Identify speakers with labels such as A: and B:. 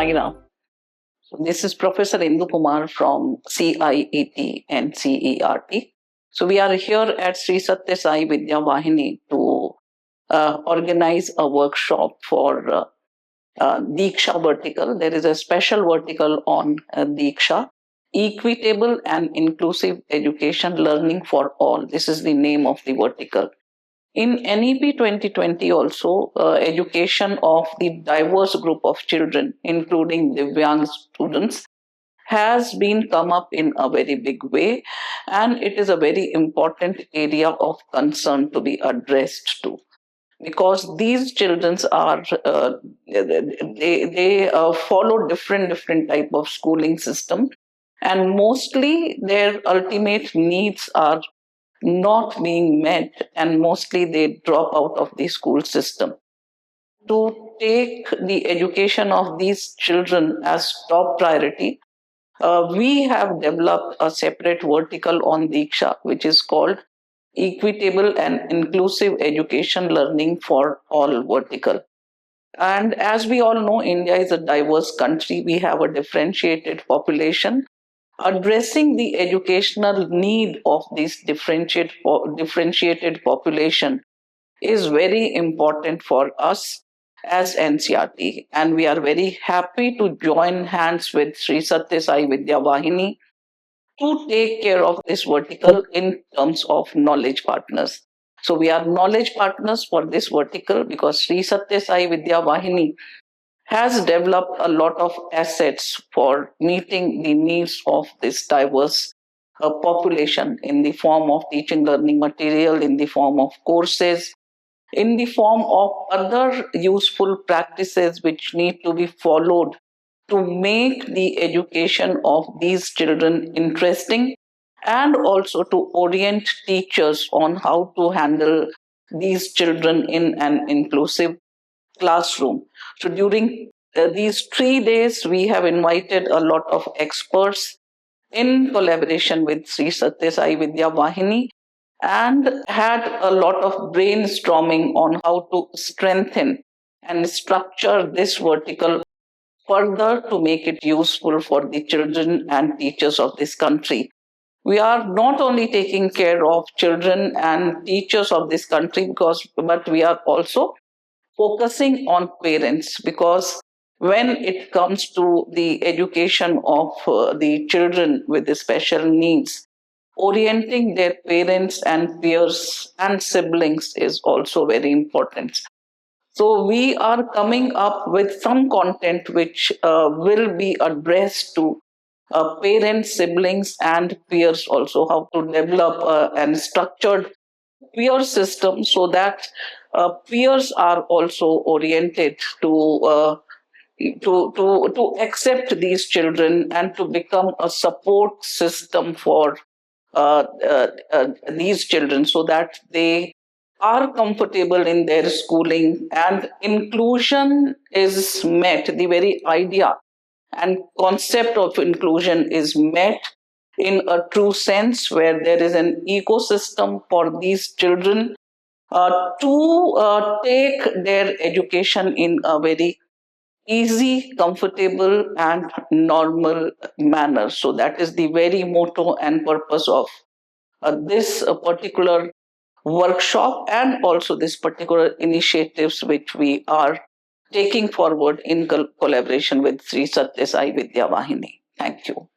A: Sai Ram. So this is Professor Indu Kumar from CIET and CERT. So we are here at Sri Sathya Sai Vidya Vahini to organize a workshop for DIKSHA vertical. There is a special vertical on DIKSHA, Equitable and Inclusive Education Learning for All. This is the name of the vertical. In NEP 2020 also, education of the diverse group of children, including Divyang students, has been come up in a very big way, and it is a very important area of concern to be addressed to. Because these children are, they follow different type of schooling system, and mostly their ultimate needs are not being met, and mostly they drop out of the school system. To take the education of these children as top priority, we have developed a separate vertical on DIKSHA, which is called Equitable and Inclusive Education Learning for All vertical. And as we all know, India is a diverse country. We have a differentiated population. Addressing the educational need of this differentiated population is very important for us as NCERT, and we are very happy to join hands with Sri Sathya Sai Vidya Vahini to take care of this vertical in terms of knowledge partners. So we are knowledge partners for this vertical because Sri Sathya Sai Vidya Vahini has developed a lot of assets for meeting the needs of this diverse population in the form of teaching learning material, in the form of courses, in the form of other useful practices which need to be followed to make the education of these children interesting, and also to orient teachers on how to handle these children in an inclusive classroom. So during these 3 days, we have invited a lot of experts in collaboration with Sri Sathya Sai Vidya Vahini, and had a lot of brainstorming on how to strengthen and structure this vertical further to make it useful for the children and teachers of this country. We are not only taking care of children and teachers of this country, but we are also focusing on parents, because when it comes to the education of the children with the special needs, orienting their parents and peers and siblings is also very important. So we are coming up with some content which will be addressed to parents, siblings, and peers also, how to develop a structured peer system so that peers are also oriented to accept these children and to become a support system for these children, so that they are comfortable in their schooling and inclusion is met. The very idea and concept of inclusion is met in a true sense, where there is an ecosystem for these children to take their education in a very easy, comfortable, and normal manner. So that is the very motto and purpose of this particular workshop, and also this particular initiatives which we are taking forward in collaboration with Sri Sathya Sai Vidya Vahini. Thank you.